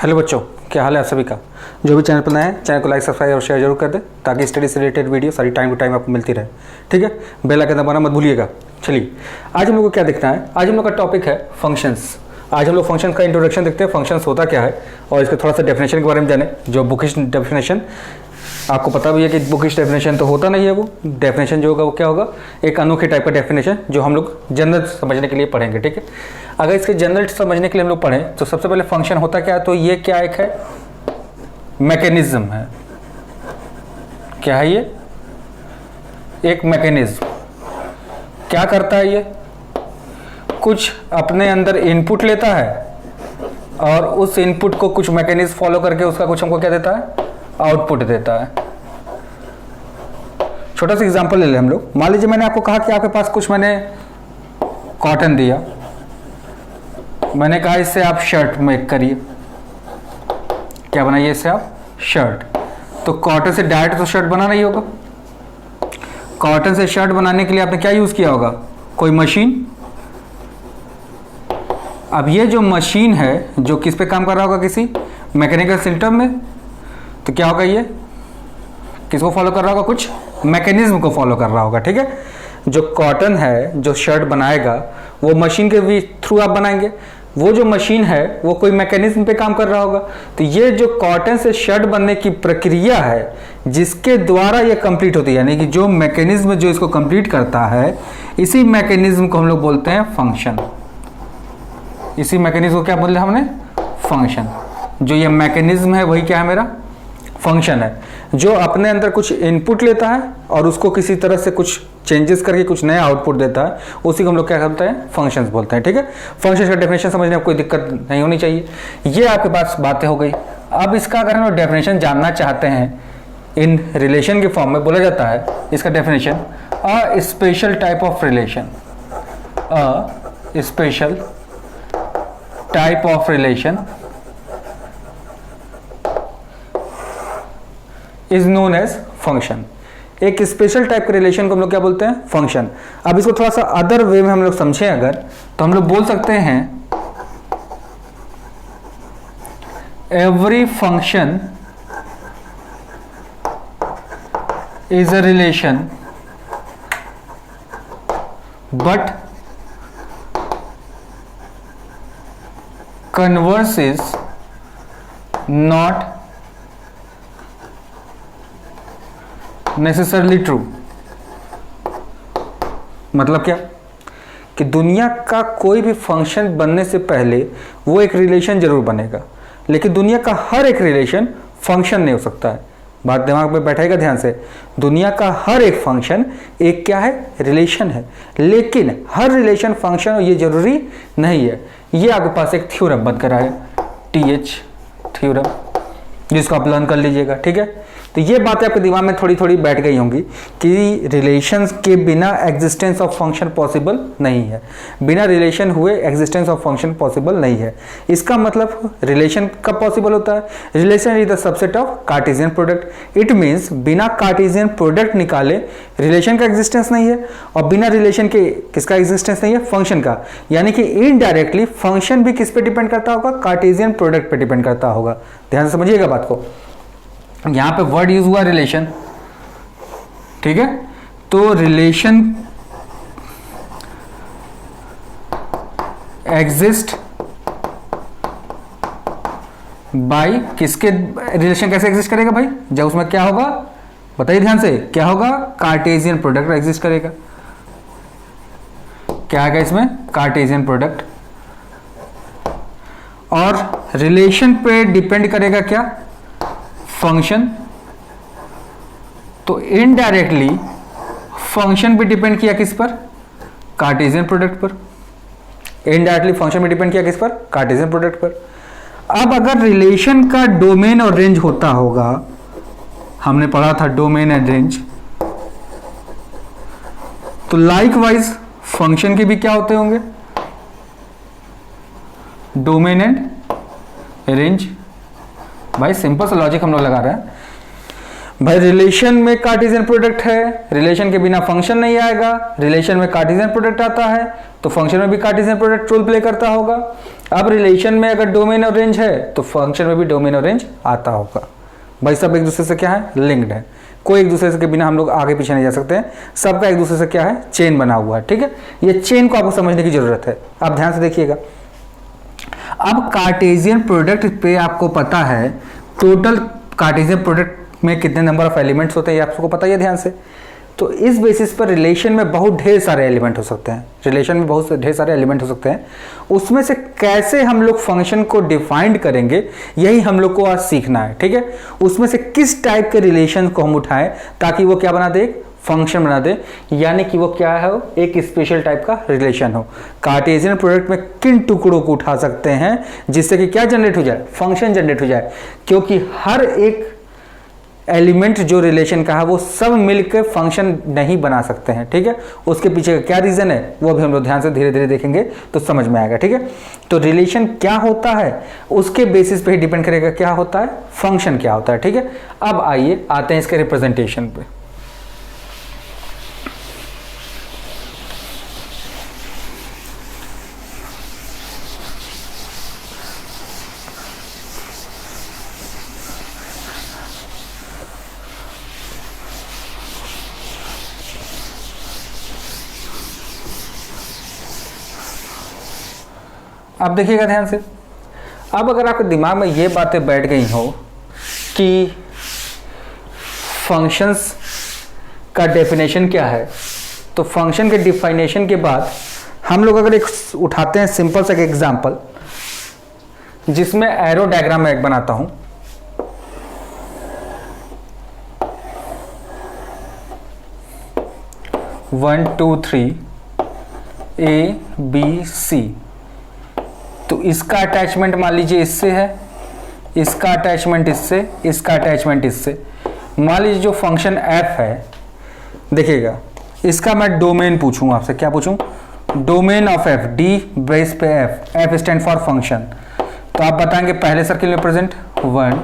Hello बच्चों, क्या हाल है आप सभी का। जो भी चैनल पर नए हैं चैनल को लाइक सब्सक्राइब और शेयर जरूर कर दें ताकि स्टडी से रिलेटेड वीडियो सारी टाइम टू टाइम आपको मिलती रहे। ठीक है, बेल आइकन दबाना मत भूलिएगा। चलिए आज हम लोग को क्या देखना है। आज हम लोग का टॉपिक है फंक्शंस। आज हम लोग फंक्शन का इंट्रोडक्शन देखते हैं, फंक्शंस होता क्या है और इसके थोड़ा सा डेफिनेशन के बारे में जाने। जो बुकिश डेफिनेशन आपको पता भी है कि बुकिश डेफिनेशन तो होता नहीं है, वो डेफिनेशन जो होगा वो क्या होगा, एक अनोखे टाइप का डेफिनेशन जो हम लोग जनरल समझने के लिए पढ़ेंगे। ठीक है, अगर इसके जनरल समझने के लिए हम लोग पढ़ें तो सबसे पहले फंक्शन होता क्या है, तो ये क्या एक है, मैकेनिज्म है। क्या है ये, एक मैकेनिज्म। क्या करता है ये, कुछ अपने अंदर इनपुट लेता है और उस इनपुट को कुछ मैकेनिज्म फॉलो करके उसका कुछ हमको क्या देता है, आउटपुट देता है। छोटा सा एग्जांपल ले लें हम लोग। मान लीजिए मैंने आपको कहा कि आपके पास कुछ मैंने कॉटन दिया, मैंने कहा इससे आप शर्ट मेक करिए। क्या बनाइए, इससे आप शर्ट। तो कॉटन से डायरेक्ट तो शर्ट बना नहीं होगा। कॉटन से शर्ट बनाने के लिए आपने क्या यूज किया होगा, कोई मशीन। अब ये जो मशीन है जो किस पे काम कर रहा होगा, किसी मैकेनिकल सिस्टम में। तो क्या होगा, ये किसको फॉलो कर रहा होगा, कुछ मैकेनिज्म को फॉलो कर रहा होगा। ठीक है, जो कॉटन है जो शर्ट बनाएगा वो मशीन के भी थ्रू आप बनाएंगे। वो जो मशीन है वो कोई मैकेनिज्म पे काम कर रहा होगा। तो ये जो कॉटन से शर्ट बनने की प्रक्रिया है जिसके द्वारा ये कंप्लीट होती है, यानी कि जो मैकेनिज्म जो इसको कंप्लीट करता है, इसी मैकेनिज्म को हम लोग बोलते हैं फंक्शन। इसी मैकेनिज्म को क्या बोलते हैं हमने, फंक्शन। जो ये मैकेनिज्म है वही क्या है, मेरा फंक्शन है, जो अपने अंदर कुछ इनपुट लेता है और उसको किसी तरह से कुछ चेंजेस करके कुछ नया आउटपुट देता है, उसी को हम लोग क्या करते हैं, फंक्शंस बोलते हैं। ठीक है, फंक्शन का डेफिनेशन समझने में कोई दिक्कत नहीं होनी चाहिए। ये आपके पास बातें हो गई। अब इसका अगर हम डेफिनेशन जानना चाहते हैं इन रिलेशन के फॉर्म में, बोला जाता है इसका definition, a special type of relation. A special type of relation is known as function. एक स्पेशल टाइप के रिलेशन को हम लोग क्या बोलते हैं, फंक्शन। अब इसको थोड़ा सा अदर वे में हम लोग समझें अगर, तो हम लोग बोल सकते हैं every function is a relation but converse is not necessarily true. मतलब क्या, कि दुनिया का कोई भी फंक्शन बनने से पहले वो एक रिलेशन जरूर बनेगा, लेकिन दुनिया का हर एक रिलेशन फंक्शन नहीं हो सकता है। बात दिमाग में बैठेगा ध्यान से। दुनिया का हर एक फंक्शन एक क्या है, रिलेशन है, लेकिन हर रिलेशन फंक्शन हो ये जरूरी नहीं है। ये आपके पास एक थ्योरम बन कर आया, TH थ्योरम, जिसको आप लर्न कर लीजिएगा। ठीक है, तो ये बातें आपके दिमाग में थोड़ी थोड़ी बैठ गई होंगी कि रिलेशंस के बिना एग्जिस्टेंस ऑफ फंक्शन पॉसिबल नहीं है। बिना रिलेशन हुए एग्जिस्टेंस ऑफ फंक्शन पॉसिबल नहीं है। इसका मतलब रिलेशन कब पॉसिबल होता है, relation is the subset of Cartesian product. It means बिना कार्टेशियन प्रोडक्ट निकाले रिलेशन का एग्जिस्टेंस नहीं है, और बिना रिलेशन के किसका एग्जिस्टेंस नहीं है, फंक्शन का। यानी कि इनडायरेक्टली फंक्शन भी किस पे डिपेंड करता होगा, कार्टेशियन प्रोडक्ट पे डिपेंड करता होगा। ध्यान से समझिएगा बात को। यहां पे वर्ड यूज हुआ रिलेशन। ठीक है, तो रिलेशन एग्जिस्ट बाय किसके, रिलेशन कैसे एग्जिस्ट करेगा भाई, जब उसमें क्या होगा, बताइए ध्यान से, क्या होगा, कार्टेशियन प्रोडक्ट एग्जिस्ट करेगा। क्या है इसमें, कार्टेशियन प्रोडक्ट। और रिलेशन पे डिपेंड करेगा क्या, फंक्शन। तो इनडायरेक्टली फंक्शन भी डिपेंड किया किस पर, कार्टेशियन प्रोडक्ट पर। इनडायरेक्टली फंक्शन भी डिपेंड किया किस पर, कार्टेशियन प्रोडक्ट पर। अब अगर रिलेशन का डोमेन और रेंज होता होगा, हमने पढ़ा था डोमेन एंड रेंज, तो लाइकवाइज फंक्शन के भी क्या होते होंगे, डोमेन एंड रेंज। भाई सिंपल सा लॉजिक हम लोग लगा रहे हैं। भाई रिलेशन में कार्टेशियन प्रोडक्ट है, रिलेशन के बिना फंक्शन नहीं आएगा, रिलेशन में कार्टेशियन प्रोडक्ट आता है तो फंक्शन में भी कार्टेशियन प्रोडक्ट रोल प्ले करता होगा। अब रिलेशन में अगर डोमेन और रेंज है तो फंक्शन में भी डोमेन और रेंज आता होगा। भाई सब एक दूसरे से क्या है, लिंक्ड है, कोई एक दूसरे से के बिना हम लोग आगे पीछे नहीं जा सकते हैं, सबका एक दूसरे से क्या है, चेन बना हुआ है। ठीक है, ये चेन को आपको समझने की जरूरत है। आप ध्यान से देखिएगा, अब कार्टेशियन प्रोडक्ट पे आपको पता है टोटल कार्टेशियन प्रोडक्ट में कितने नंबर ऑफ एलिमेंट्स होते हैं, ये आपको पता ही है ध्यान से। तो इस बेसिस पर रिलेशन में बहुत ढेर सारे एलिमेंट हो सकते हैं, रिलेशन में बहुत ढेर सारे एलिमेंट हो सकते हैं। उसमें से कैसे हम लोग फंक्शन को डिफाइंड करेंगे, यही हम लोग को आज सीखना है। ठीक है, उसमें से किस टाइप के रिलेशन को हम उठाएं ताकि वो क्या बना दे, फंक्शन बना दे, यानी कि वो क्या है, एक स्पेशल टाइप का रिलेशन हो। कार्टेशियन प्रोडक्ट में किन टुकड़ों को उठा सकते हैं जिससे कि क्या जनरेट हो जाए, फंक्शन जनरेट हो जाए, क्योंकि हर एक एलिमेंट जो रिलेशन का है वो सब मिलकर फंक्शन नहीं बना सकते हैं। ठीक है, उसके पीछे का क्या रीजन है वो भी हम लोग ध्यान से धीरे धीरे देखेंगे तो समझ में आएगा। ठीक है, तो रिलेशन क्या होता है उसके बेसिस पे ही डिपेंड करेगा क्या होता है, फंक्शन क्या होता है। ठीक है, अब आइए आते हैं इसके रिप्रेजेंटेशन पे। अब देखिएगा ध्यान से, अब अगर आपके दिमाग में ये बातें बैठ गई हो कि फंक्शंस का डेफिनेशन क्या है, तो फंक्शन के डिफाइनेशन के बाद हम लोग अगर एक उठाते हैं सिंपल सा एक एग्जांपल, जिसमें एरो डायग्राम में एक बनाता हूं। वन टू थ्री ABC, तो इसका अटैचमेंट मान लीजिए इससे है, इसका अटैचमेंट इससे, इसका अटैचमेंट इससे। मान लीजिए जो फंक्शन f है, देखिएगा इसका मैं डोमेन पूछूंगा आपसे, क्या पूछूं, domain of f, d base पे f स्टैंड फॉर फंक्शन। तो आप बताएंगे पहले सर्किल में प्रेजेंट 1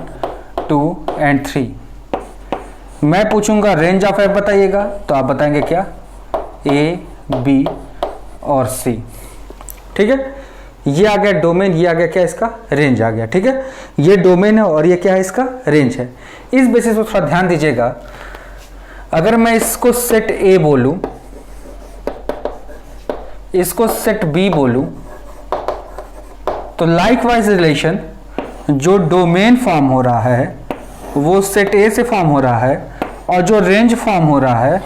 2 एंड 3। मैं पूछूंगा रेंज ऑफ f बताइएगा, तो आप बताएंगे क्या, A B और C। ठीक है, ये आ गया डोमेन, ये आ गया क्या, इसका रेंज आ गया। ठीक है, ये डोमेन है और ये क्या है, इसका रेंज है। इस बेसिस पर थोड़ा ध्यान दीजिएगा, अगर मैं इसको सेट A बोलूं, इसको सेट B बोलूं, तो लाइकवाइज रिलेशन जो डोमेन फॉर्म हो रहा है वो सेट A से फॉर्म हो रहा है, और जो रेंज फॉर्म हो रहा है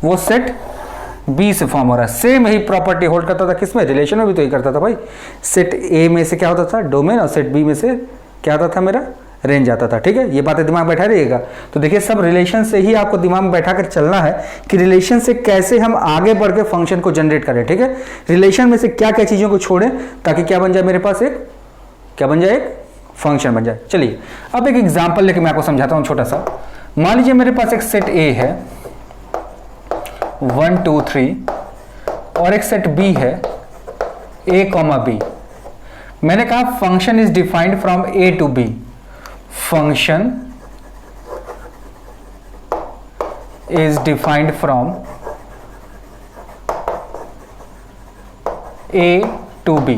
वो सेट B से फॉर्म हो रहा है। सेम ही प्रॉपर्टी होल्ड करता था किसमें, रिलेशन में भी तो ही करता था भाई। सेट A में से क्या होता था, डोमेन, और सेट B में से क्या आता था, मेरा रेंज आता था। ठीक है, ये बातें दिमाग में बैठा रहिएगा। तो देखिए सब रिलेशन से ही आपको दिमाग में बैठा कर चलना है कि रिलेशन से कैसे हम आगे बढ़ के फंक्शन को जनरेट करें। ठीक है, रिलेशन में से क्या क्या चीज़ों को छोड़ें ताकि क्या बन जाए, मेरे पास एक क्या बन जाए, एक फंक्शन बन जाए। चलिए अब एक एग्जाम्पल लेके मैं आपको समझाता हूँ छोटा सा। मान लीजिए मेरे पास एक सेट A है 1 2 3 और एक सेट B है A, B। मैंने कहा function is defined from A to B। Function is defined from A to B।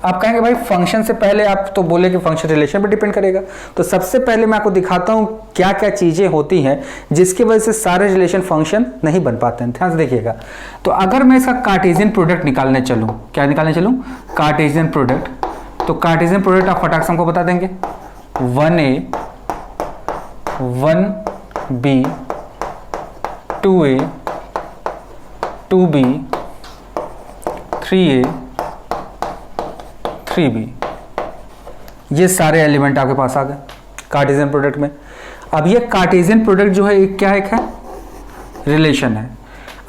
आप कहेंगे भाई फंक्शन से पहले आप तो बोले कि फंक्शन रिलेशन पर डिपेंड करेगा, तो सबसे पहले मैं आपको दिखाता हूं क्या क्या चीजें होती हैं जिसकी वजह से सारे रिलेशन फंक्शन नहीं बन पाते हैं। ध्यान से देखिएगा, तो अगर मैं इसका कार्टेशियन प्रोडक्ट निकालने चलूं, क्या निकालने चलूं, कार्टेशियन प्रोडक्ट, तो कार्टेशियन प्रोडक्ट आप फटाक से हमको बता देंगे 1A 1B 2A 2B 3A 3B। ये सारे एलिमेंट आपके पास आ गए कार्टेशियन प्रोडक्ट में। अब ये कार्टेशियन प्रोडक्ट जो है एक क्या है, रिलेशन है।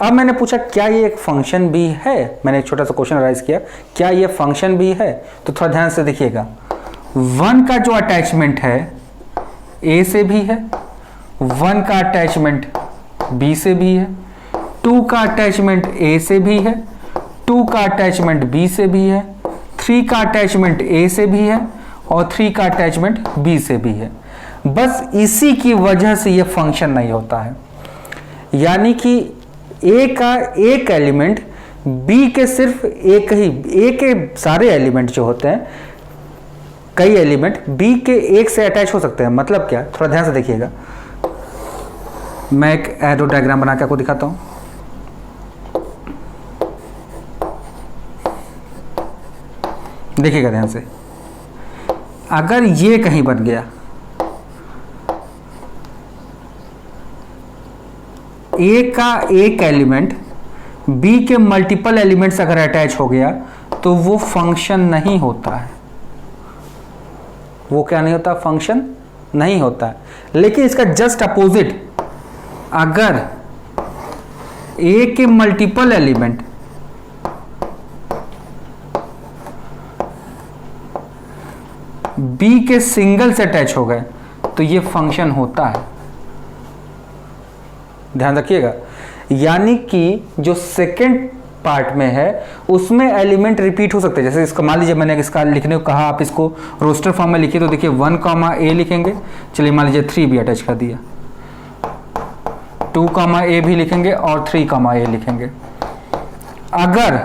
अब मैंने पूछा क्या ये एक फंक्शन भी है, मैंने एक छोटा सा क्वेश्चन राइज किया, क्या ये फंक्शन भी है, तो थोड़ा ध्यान से देखिएगा। 1 का जो अटैचमेंट है A से भी है, 1 का अटैचमेंट B से भी है, 2 का अटैचमेंट A से भी है, 2 का अटैचमेंट B से भी है, 3 का अटैचमेंट A से भी है और 3 का अटैचमेंट B से भी है। बस इसी की वजह से ये फंक्शन नहीं होता है, यानी कि A का एक एलिमेंट बी के सिर्फ एक ही, ए के सारे एलिमेंट जो होते हैं, कई एलिमेंट बी के एक से अटैच हो सकते हैं। मतलब क्या, थोड़ा ध्यान से देखिएगा, मैं एक एरो डायग्राम बना के आपको दिखाता हूं। देखिएगा ध्यान से, अगर ये कहीं बन गया, ए का एक एलिमेंट बी के मल्टीपल एलिमेंट्स अगर अटैच हो गया तो वो फंक्शन नहीं होता है। वो क्या नहीं होता, फंक्शन नहीं होता है। लेकिन इसका जस्ट अपोजिट, अगर ए के मल्टीपल एलिमेंट बी के सिंगल से अटैच हो गए तो ये फंक्शन होता है। ध्यान रखिएगा, यानी कि जो सेकंड पार्ट में है उसमें एलिमेंट रिपीट हो सकते हैं। जैसे इसका मान लीजिए मैंने इसका लिखने को कहा, आप इसको रोस्टर फॉर्म में लिखिए तो देखिए 1 कॉमा ए लिखेंगे, चलिए मान लीजिए 3 भी अटैच कर दिया, 2 कॉमा ए भी लिखेंगे और 3 कॉमा ए लिखेंगे। अगर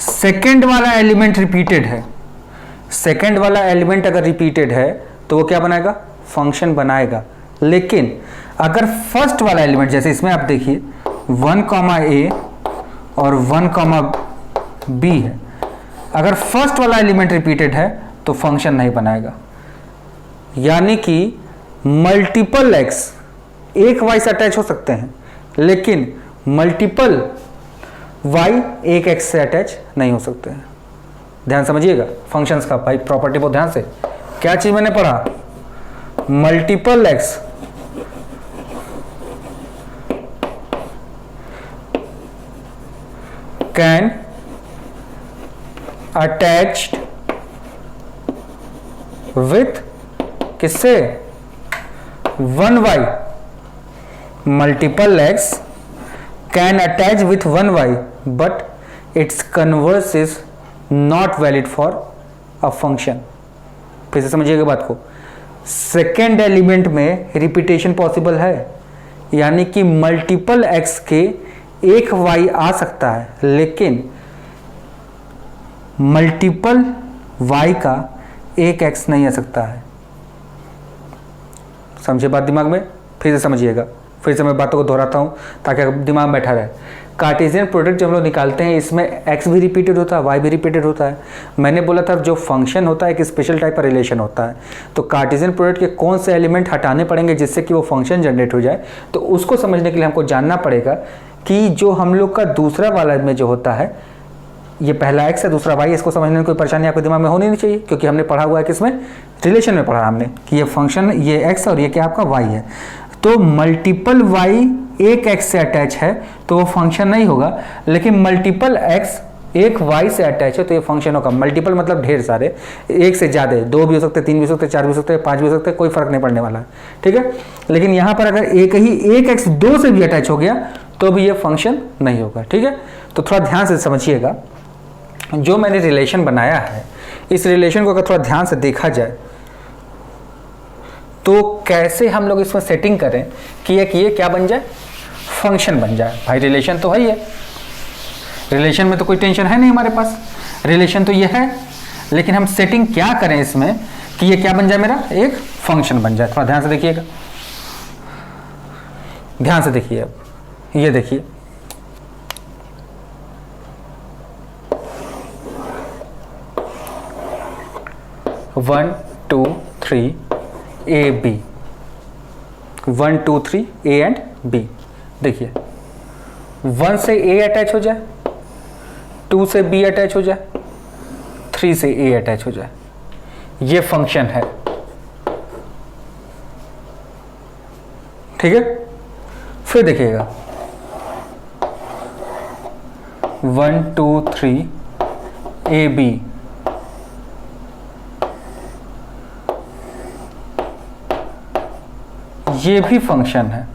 सेकंड वाला एलिमेंट रिपीटेड है, सेकंड वाला एलिमेंट अगर रिपीटेड है तो वो क्या बनाएगा, फंक्शन बनाएगा। लेकिन अगर फर्स्ट वाला एलिमेंट, जैसे इसमें आप देखिए 1 कॉमा ए और 1 कॉमा बी है, अगर फर्स्ट वाला एलिमेंट रिपीटेड है तो फंक्शन नहीं बनाएगा। यानी कि मल्टीपल एक्स एक वाई से अटैच हो सकते हैं, लेकिन मल्टीपल वाई एक एक्स से अटैच नहीं हो सकते हैं। ध्यान समझिएगा फंक्शंस का, भाई प्रॉपर्टी बहुत ध्यान से। क्या चीज मैंने पढ़ा, multiple x can attached with किससे, 1 y, multiple x can attach with 1 y but it's converse is not valid for a function. फिर से समझिएगा बात को, सेकेंड एलिमेंट में रिपीटेशन पॉसिबल है, यानी कि मल्टीपल एक्स के एक वाई आ सकता है, लेकिन मल्टीपल वाई का एक एक्स नहीं आ सकता है। समझे बात दिमाग में, फिर से समझिएगा, फिर से मैं बातों को दोहराता हूं ताकि दिमाग में बैठा रहे। कार्टेशियन प्रोडक्ट जब हम लोग निकालते हैं इसमें x भी रिपीटेड होता है, y भी रिपीटेड होता है। मैंने बोला था जो फंक्शन होता है एक स्पेशल टाइप का रिलेशन होता है, तो कार्टेशियन प्रोडक्ट के कौन से एलिमेंट हटाने पड़ेंगे जिससे कि वो फंक्शन जनरेट हो जाए, तो उसको समझने के लिए हमको जानना पड़ेगा कि जो हम लोग का दूसरा वाला में जो होता है, ये पहला x है दूसरा y, इसको समझने में कोई परेशानी आपके दिमाग में होनी नहीं चाहिए, क्योंकि हमने पढ़ा हुआ है किसमें, रिलेशन में पढ़ा हमने कि ये फंक्शन ये x और ये क्या आपका y है। तो मल्टीपल y एक x से अटैच है तो वो फंक्शन नहीं होगा, लेकिन मल्टीपल x एक y से अटैच है तो ये फंक्शन होगा। मल्टीपल मतलब ढेर सारे, एक से ज़्यादा, 2 भी हो सकते हैं, 3 भी हो सकते हैं, 4 भी हो सकते हैं, 5 भी हो सकते हैं, कोई फर्क नहीं पड़ने वाला है, ठीक है। लेकिन यहाँ पर अगर एक x 2 से भी अटैच हो गया तो भी ये फंक्शन नहीं होगा, ठीक है। तो थोड़ा ध्यान से समझिएगा, जो मैंने रिलेशन बनाया है इस रिलेशन को अगर थोड़ा ध्यान से देखा जाए तो कैसे हम लोग इसमें सेटिंग करें कि ये क्या बन जाए, फंक्शन बन जाए। भाई रिलेशन तो है ही है, रिलेशन में तो कोई टेंशन है नहीं हमारे पास, रिलेशन तो ये है, लेकिन हम सेटिंग क्या करें इसमें कि ये क्या बन जाए, मेरा एक फंक्शन बन जाए। थोड़ा ध्यान से देखिएगा, ध्यान से देखिए। अब ये देखिए, one two three A B, 1 2 3 A and B. देखिए 1 से ए अटैच हो जाए, 2 से बी अटैच हो जाए, 3 से ए अटैच हो जाए, ये फंक्शन है, ठीक है। फिर देखिएगा 1 2 3 ए बी, ये भी फंक्शन है।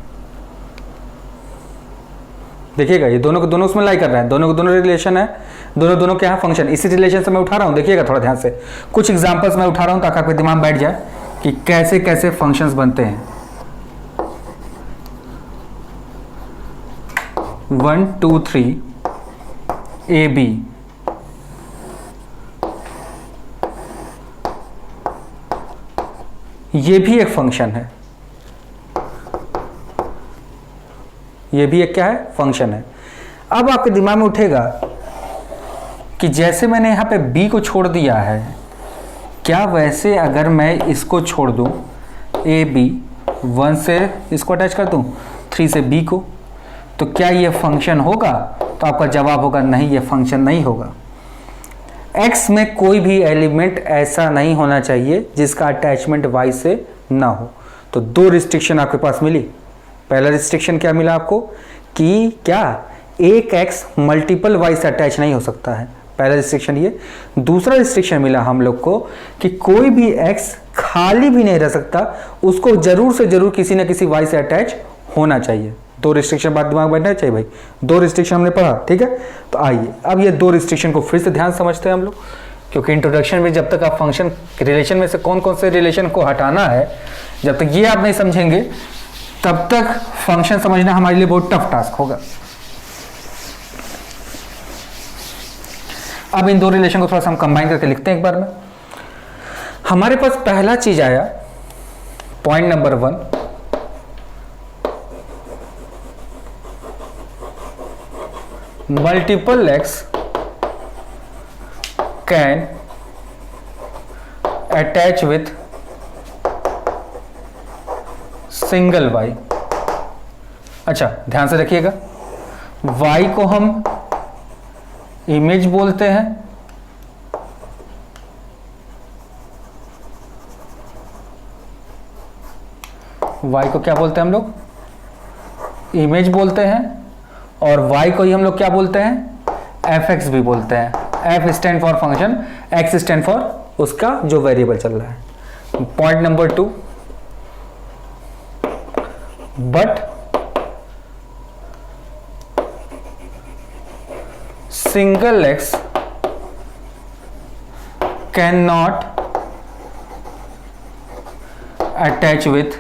देखिएगा ये दोनों को दोनों उसमें लाई कर रहे हैं, दोनों को दोनों रिलेशन है, दोनों क्या है, फंक्शन। इसी रिलेशन से मैं उठा रहा हूं, देखिएगा थोड़ा ध्यान से, कुछ एग्जांपल्स मैं उठा रहा हूं ताकि आपके दिमाग में बैठ जाए कि कैसे कैसे फंक्शंस बनते हैं। 1 2 3 ए बी ये भी एक फंक्शन है, ये भी एक क्या है, फंक्शन है। अब आपके दिमाग में उठेगा कि जैसे मैंने यहाँ पे b को छोड़ दिया है, क्या वैसे अगर मैं इसको छोड़ दूँ ए बी 1 से इसको अटैच कर दूँ 3 से b को, तो क्या ये फंक्शन होगा? तो आपका जवाब होगा नहीं, ये फंक्शन नहीं होगा। x में कोई भी एलिमेंट ऐसा नहीं होना चाहिए जिसका अटैचमेंट y से ना हो। तो दो रिस्ट्रिक्शन आपके पास मिली। पहला रिस्ट्रिक्शन क्या मिला आपको कि क्या एक x मल्टीपल y से अटैच नहीं हो सकता है, पहला रिस्ट्रिक्शन ये। दूसरा रिस्ट्रिक्शन मिला हम लोग को कि कोई भी x खाली भी नहीं रह सकता, उसको जरूर से जरूर किसी ना किसी y से अटैच होना चाहिए। दो रिस्ट्रिक्शन बात दिमाग में बैठना चाहिए भाई, दो रिस्ट्रिक्शन हमने पढ़ा, ठीक है। तो आइए अब ये दो रिस्ट्रिक्शन को फिर से ध्यान समझते हैं हम लोग, क्योंकि इंट्रोडक्शन में जब तक आप फंक्शन रिलेशन में से कौन कौन से रिलेशन को हटाना है, जब तक ये आप नहीं समझेंगे तब तक फंक्शन समझना हमारे लिए बहुत टफ टास्क होगा। अब इन दो रिलेशन को थोड़ा सा हम कंबाइन करके लिखते हैं एक बार में। हमारे पास पहला चीज आया point number 1, multiple x can attach with single y। अच्छा ध्यान से रखिएगा, y को हम इमेज बोलते हैं, y को क्या बोलते हैं हम लोग, इमेज बोलते हैं, और y को ही हम लोग क्या बोलते हैं, fx भी बोलते हैं। f stand for function, x stand for उसका जो वेरिएबल चल रहा है। Point number 2, but single x can not attach with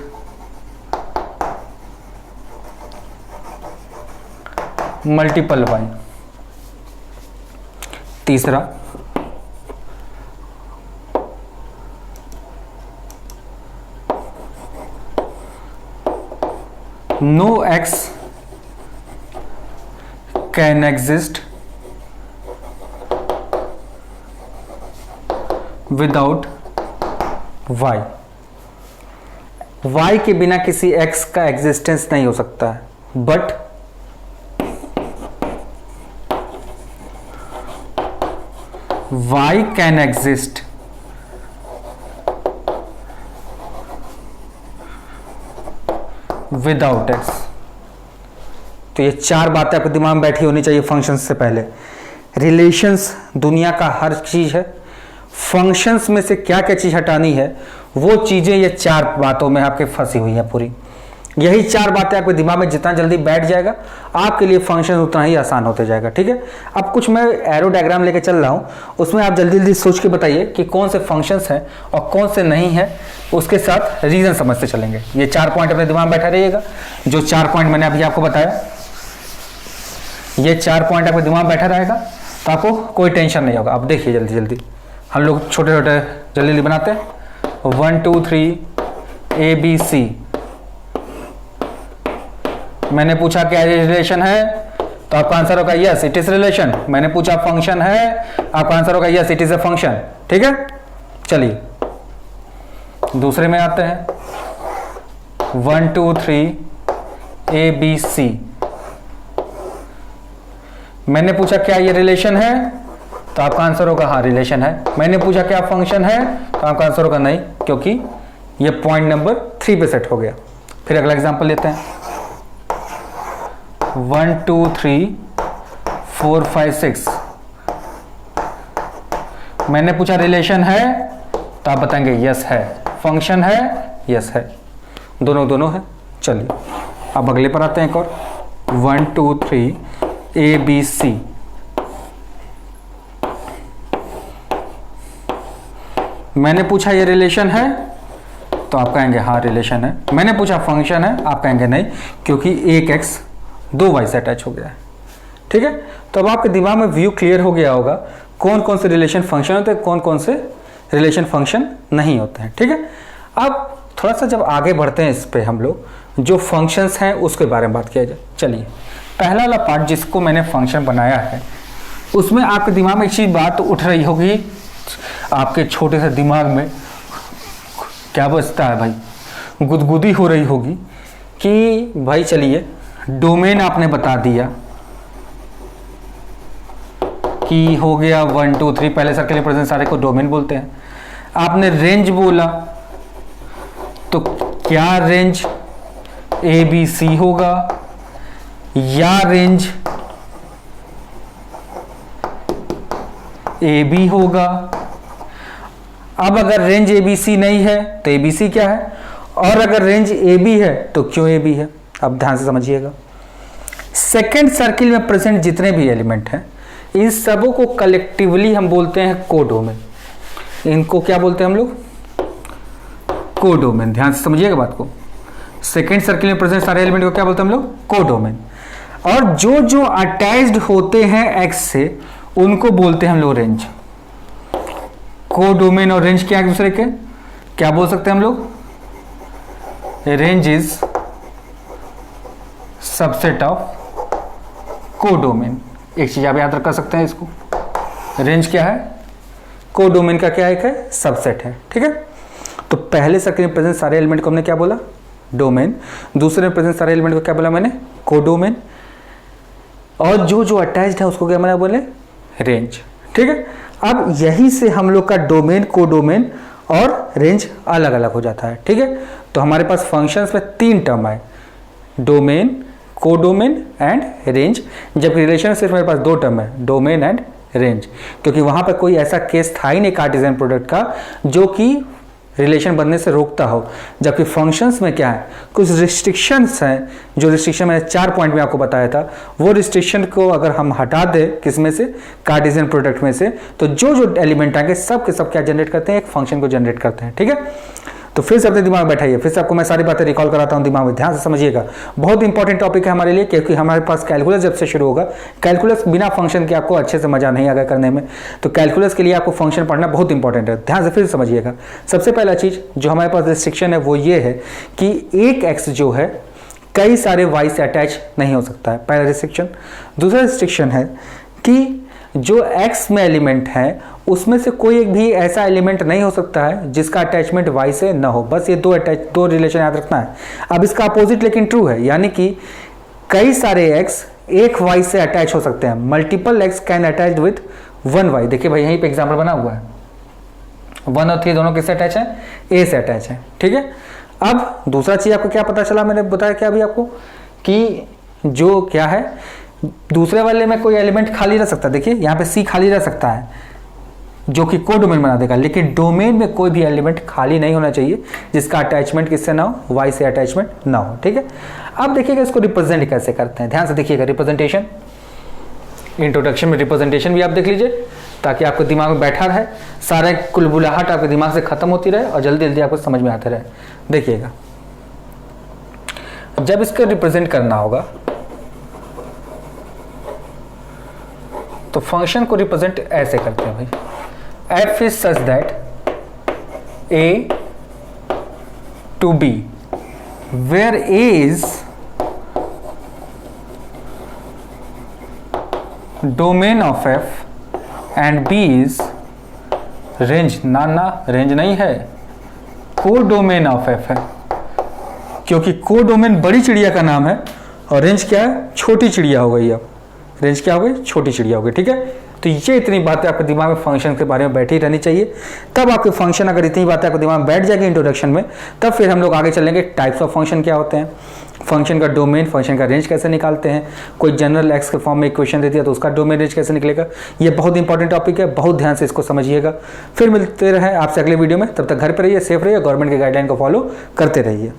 multiple y। तीसरा, no x can exist without y। y के बिना किसी x का एग्जिस्टेंस नहीं हो सकता है, but y can exist without x। तो ये चार बातें आपके दिमाग में बैठी होनी चाहिए फंक्शंस से पहले। रिलेशंस दुनिया का हर चीज है, फंक्शंस में से क्या क्या चीज हटानी है वो चीजें ये चार बातों में आपके फंसी हुई हैं पूरी। यही चार बातें आपके दिमाग में जितना जल्दी बैठ जाएगा आपके लिए फंक्शन उतना ही आसान होते जाएगा, ठीक है। अब कुछ मैं एरो डायग्राम लेके चल रहा हूँ, उसमें आप जल्दी जल्दी सोच के बताइए कि कौन से फंक्शंस हैं और कौन से नहीं है, उसके साथ रीजन समझते चलेंगे। ये 4 पॉइंट अपने दिमाग में बैठा रहिएगा, जो 4 पॉइंट मैंने अभी आपको बताया, ये 4 पॉइंट आपके दिमाग में बैठा रहेगा तो आपको कोई टेंशन नहीं होगा। अब देखिए जल्दी जल्दी हम लोग छोटे छोटे जल्दी जल्दी बनाते हैं। 1 2 3 ABC। मैंने पूछा क्या ये रिलेशन है, तो आपका आंसर होगा यस इट इज रिलेशन। मैंने पूछा फंक्शन है, आपका आंसर होगा yes it is a function, ठीक है। चलिए दूसरे में आते हैं। 1 2 3 ABC। मैंने पूछा क्या ये रिलेशन है, तो आपका आंसर होगा हाँ रिलेशन है। मैंने पूछा क्या फंक्शन है, तो आपका आंसर होगा नहीं, क्योंकि ये पॉइंट नंबर 3 पे सेट हो गया। फिर अगला एग्जांपल लेते हैं। 1 2 3 4 5 6। मैंने पूछा रिलेशन है, तो आप बताएंगे यस है। फंक्शन है, यस है, दोनों दोनों है। चलिए अब अगले पर आते हैं एक और। 1 2 3 ABC। मैंने पूछा ये रिलेशन है, तो आप कहेंगे हाँ रिलेशन है। मैंने पूछा फंक्शन है, आप कहेंगे नहीं, क्योंकि एक x 2 y से अटैच हो गया है। ठीक है। तो अब आपके दिमाग में व्यू क्लियर हो गया होगा कौन कौन से रिलेशन फंक्शन होते हैं, कौन कौन से रिलेशन फंक्शन नहीं होते हैं, ठीक है। अब थोड़ा सा जब आगे बढ़ते हैं इस पे हम लोग जो फंक्शंस हैं उसके बारे में बात किया जाए। चलिए पहला वाला पार्ट जिसको मैंने फंक्शन बनाया है उसमें आपके दिमाग में एक चीज़ बात उठ रही होगी, आपके छोटे से दिमाग में क्या बचता है भाई, गुदगुदी हो रही होगी कि भाई चलिए डोमेन आपने बता दिया कि हो गया 1 2 3, पहले सर्कल रिप्रेजेंट सारे को डोमेन बोलते हैं। आपने रेंज बोला तो क्या रेंज ABC होगा या रेंज AB होगा। अब अगर रेंज ABC नहीं है तो ABC क्या है, और अगर रेंज AB है तो क्यों AB है। अब ध्यान से समझिएगा, सेकेंड सर्किल में प्रेजेंट जितने भी एलिमेंट हैं इन सबों को कलेक्टिवली हम बोलते हैं कोडोमेन। इनको क्या बोलते हैं हम लोग, कोडोमेन। ध्यान से समझिएगा बात को, सेकेंड सर्किल में प्रेजेंट सारे एलिमेंट को क्या बोलते हैं हम लोग, कोडोमेन। और जो जो अटैच्ड होते हैं X से उनको बोलते हैं हम लोग रेंज। कोडोमेन और रेंज क्या है एक दूसरे के, क्या बोल सकते हैं हम लोग, range is subset of codomain. एक चीज आप याद रख सकते हैं इसको, रेंज क्या है, कोडोमेन का क्या एक है, सबसेट है, ठीक है। तो पहले सर्किल में प्रेजेंट सारे एलिमेंट को हमने क्या बोला, डोमेन। दूसरे में प्रेजेंट सारे एलिमेंट को क्या बोला मैंने, कोडोमेन। और जो जो अटैच्ड है उसको क्या मैंने बोले, रेंज, ठीक है। अब यही से हम लोग का डोमेन, कोडोमेन और रेंज अलग अलग हो जाता है, ठीक है। तो हमारे पास फंक्शंस में 3 टर्म है, डोमेन, कोडोमेन एंड रेंज, जबकि रिलेशन में सिर्फ मेरे पास 2 टर्म है, डोमेन एंड रेंज, क्योंकि वहां पर कोई ऐसा केस था ही नहीं कार्टेशियन प्रोडक्ट का जो कि रिलेशन बनने से रोकता हो। जबकि फंक्शंस में क्या है, कुछ रिस्ट्रिक्शंस हैं, जो रिस्ट्रिक्शन मैंने 4 पॉइंट में आपको बताया था, वो रिस्ट्रिक्शन को अगर हम हटा दें किसमें से, कार्टेशियन प्रोडक्ट में से, तो जो जो एलिमेंट आएंगे सब के सब क्या जनरेट करते हैं, एक फंक्शन को जनरेट करते हैं, ठीक है। तो फिर से अपने दिमाग में बैठाइए, फिर से आपको मैं सारी बातें रिकॉल कराता हूं दिमाग में, ध्यान से समझिएगा। बहुत इंपॉर्टेंट टॉपिक है हमारे लिए, क्योंकि हमारे पास कैलकुलस जब से शुरू होगा, कैलकुलस बिना फंक्शन के आपको अच्छे से मजा नहीं आएगा करने में, तो कैलकुलस के लिए आपको फंक्शन पढ़ना बहुत इंपॉर्टेंट है। ध्यान से फिर समझिएगा। सबसे पहला चीज जो हमारे पास रिस्ट्रिक्शन है वो ये है कि एक एक्स जो है कई सारे वाई से अटैच नहीं हो सकता है, पहला रिस्ट्रिक्शन। दूसरा रिस्ट्रिक्शन है कि जो एक्स में एलिमेंट है उसमें से कोई एक भी ऐसा एलिमेंट नहीं हो सकता है जिसका अटैचमेंट वाई से ना हो। बस ये दो रिलेशन याद रखना है। अब इसका अपोजिट लेकिन ट्रू है, यानी कि कई सारे एक्स एक वाई से अटैच हो सकते हैं, multiple x can attach with 1 y. देखिए भाई यहीं पे एग्जाम्पल बना हुआ है, 1 और 3 दोनों किससे अटैच है, ए से अटैच है, ठीक है। अब दूसरा चीज आपको क्या पता चला, मैंने बताया क्या अभी आपको, कि जो क्या है दूसरे वाले में कोई एलिमेंट खाली रह सकता है। देखिए यहाँ पे सी खाली रह सकता है जो कि कोडोमेन बना देगा, लेकिन डोमेन में कोई भी एलिमेंट खाली नहीं होना चाहिए जिसका अटैचमेंट किससे ना हो, वाई से अटैचमेंट ना हो, ठीक है। अब देखिएगा इसको रिप्रेजेंट कैसे करते हैं, ध्यान से देखिएगा। रिप्रेजेंटेशन, इंट्रोडक्शन में रिप्रेजेंटेशन भी आप देख लीजिए ताकि आपको दिमाग में बैठा रहे, सारे कुलबुलाहट आपके दिमाग से खत्म होती रहे और जल्दी जल्दी आपको समझ में आते रहे। देखिएगा जब इसका रिप्रेजेंट करना होगा तो फंक्शन को रिप्रेजेंट ऐसे करते हैं भाई, f is such that a to b where a is domain of f and b is range। ना रेंज नहीं है, कोडोमेन ऑफ f है, क्योंकि कोडोमेन बड़ी चिड़िया का नाम है और रेंज क्या है, छोटी चिड़िया हो गई। अब रेंज क्या हो गई, छोटी चिड़िया हो गई, ठीक है। तो ये इतनी बातें आपके दिमाग में फंक्शन के बारे में बैठी रहनी चाहिए, तब आपके फंक्शन, अगर इतनी बातें आपके दिमाग में बैठ जाएगी इंट्रोडक्शन में, तब फिर हम लोग आगे चलेंगे टाइप्स ऑफ फंक्शन क्या होते हैं, फंक्शन का डोमेन, फंक्शन का रेंज कैसे निकालते हैं, कोई जनरल एक्स के फॉर्म में इक्वेशन दे दिया तो उसका डोमेन रेंज कैसे निकलेगा। ये बहुत इंपॉर्टेंट टॉपिक है, बहुत ध्यान से इसको समझिएगा। फिर मिलते रहे आपसे अगले वीडियो में, तब तक घर पर रहिए, सेफ रहिए, गवर्नमेंट के गाइडलाइन को फॉलो करते रहिए।